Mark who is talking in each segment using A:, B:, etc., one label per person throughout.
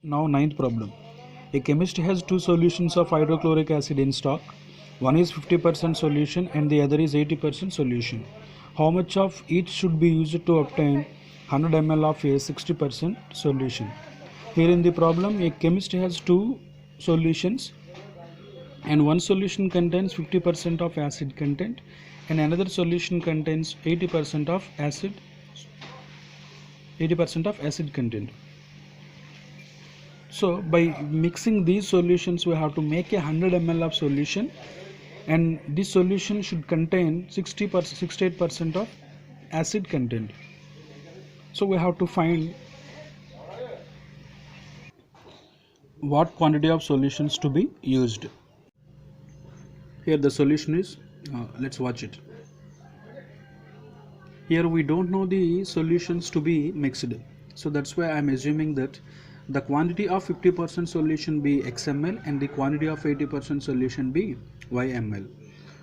A: Now ninth problem. A chemist has two solutions of hydrochloric acid in stock. One is 50% solution and the other is 80% solution. How much of each should be used to obtain 100 ml of a 60% solution? Here in the problem, a chemist has two solutions and one solution contains 50% of acid content and another solution contains 80% of acid content. So by mixing these solutions we have to make a 100 ml of solution, and this solution should contain 68% of acid content. So we have to find what quantity of solutions to be used. Here the solution is, let's watch it. Here we don't know the solutions to be mixed, so that's why I'm assuming that the quantity of 50% solution be xml and the quantity of 80% solution be yml.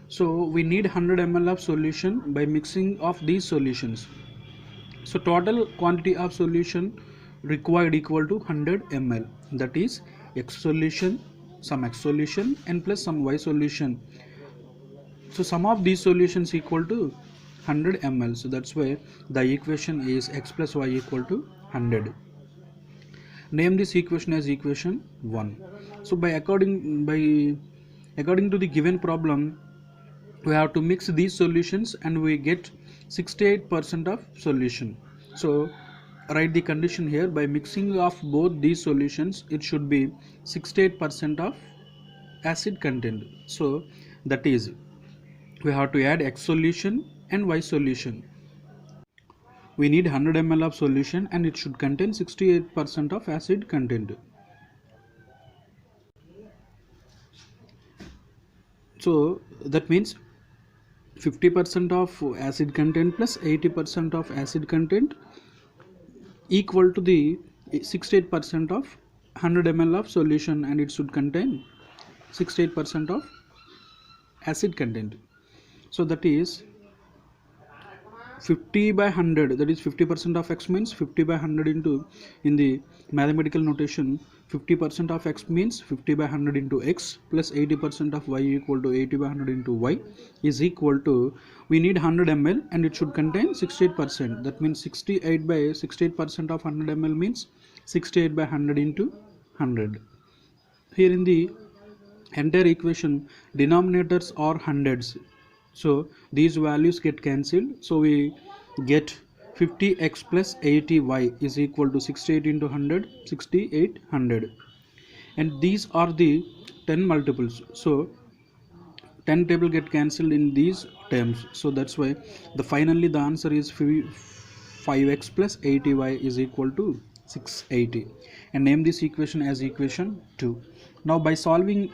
A: So we need 100 ml of solution by mixing of these solutions. So total quantity of solution required equal to 100 ml, that is x solution, some x solution and plus some y solution. So sum of these solutions equal to 100 ml. So that's why the equation is x plus y equal to 100. Name this equation as equation 1. So according to the given problem, we have to mix these solutions and we get 68% of solution. So write the condition here: by mixing of both these solutions it should be 68% of acid content. So that is, we have to add x solution and y solution. We need 100 ml of solution and it should contain 68% of acid content. So that means 50% of acid content plus 80% of acid content equal to the 68% of 100 ml of solution, and it should contain 68% of acid content. So that is 50 by 100, that is 50% of x means 50 by 100 into, in the mathematical notation, 50% of x means 50 by 100 into x plus 80% of y equal to 80 by 100 into y is equal to, we need 100 ml and it should contain 68%. That means 68 by 68% of 100 ml means 68 by 100 into 100. Here in the entire equation denominators are hundreds, so these values get cancelled. So we get 50x plus 80y is equal to 68 into 100, 6800, and these are the 10 multiples. So 10 table get cancelled in these terms. So that's why finally the answer is 5x plus 80y is equal to 680, and name this equation as equation 2. Now by solving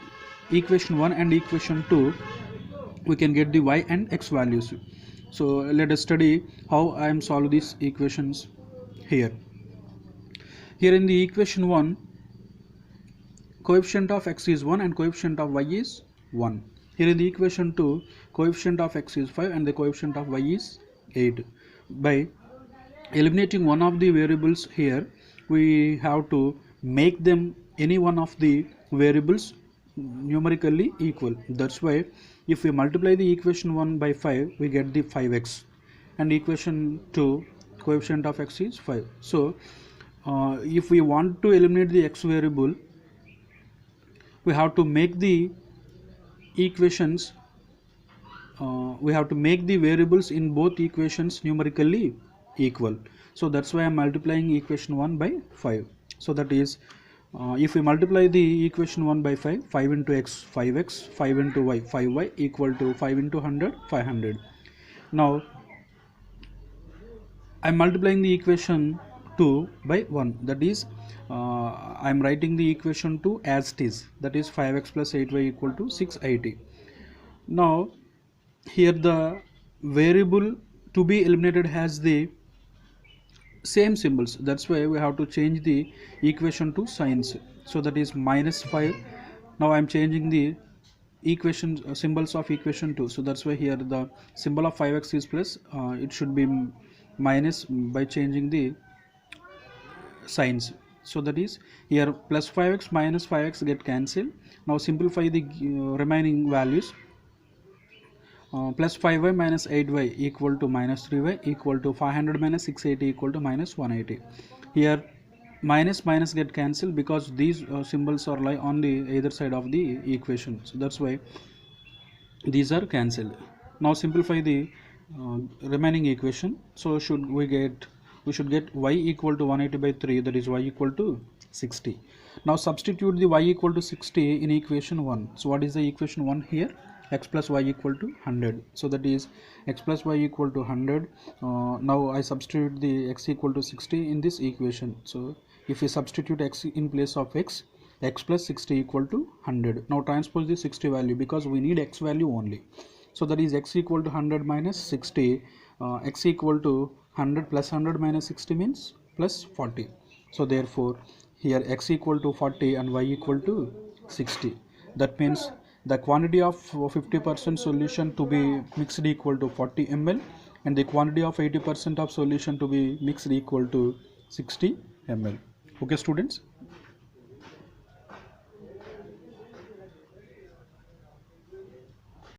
A: equation 1 and equation 2, we can get the y and x values. So let us study how I am solve these equations here. Here in the equation 1, coefficient of x is 1 and coefficient of y is 1. Here in the equation 2, coefficient of x is 5 and the coefficient of y is 8. By eliminating one of the variables here, we have to make them any one of the variables numerically equal. That's why if we multiply the equation 1 by 5, we get the 5x, and equation 2, coefficient of x is 5. So if we want to eliminate the x variable, we have to make the equations, we have to make the variables in both equations numerically equal. So that's why I'm multiplying equation 1 by 5. So that is, if we multiply the equation 1 by 5, 5 into x, 5x, 5 into y, 5y equal to 5 into 100, 500. Now I'm multiplying the equation 2 by 1, that is, I'm writing the equation 2 as it is, that is 5x plus 8y equal to 680. Now here the variable to be eliminated has the same symbols, that's why we have to change the equation to signs. So that is minus 5. Now I am changing the equation symbols of equation 2, so that's why here the symbol of 5x is plus, it should be minus by changing the signs. So that is here plus 5x minus 5x get cancelled. Now simplify the remaining values. Plus 5y minus 8y equal to minus 3y equal to 500 minus 680 equal to minus 180. Here minus minus get cancelled because these symbols are lie on the either side of the equation. So that's why these are cancelled. Now simplify the remaining equation. So we should get y equal to 180 by 3, that is y equal to 60. Now substitute the y equal to 60 in equation 1. So what is the equation 1 here? X plus y equal to 100. So that is x plus y equal to 100. Now I substitute the x equal to 60 in this equation. So if we substitute x in place of x plus 60 equal to 100. Now transpose the 60 value because we need x value only. So that is x equal to 100 minus 60. X equal to 100 plus 100 minus 60 means plus 40. So therefore here x equal to 40 and y equal to 60. That means the quantity of 50% solution to be mixed equal to 40 ml and the quantity of 80% of solution to be mixed equal to 60 ml. Okay students.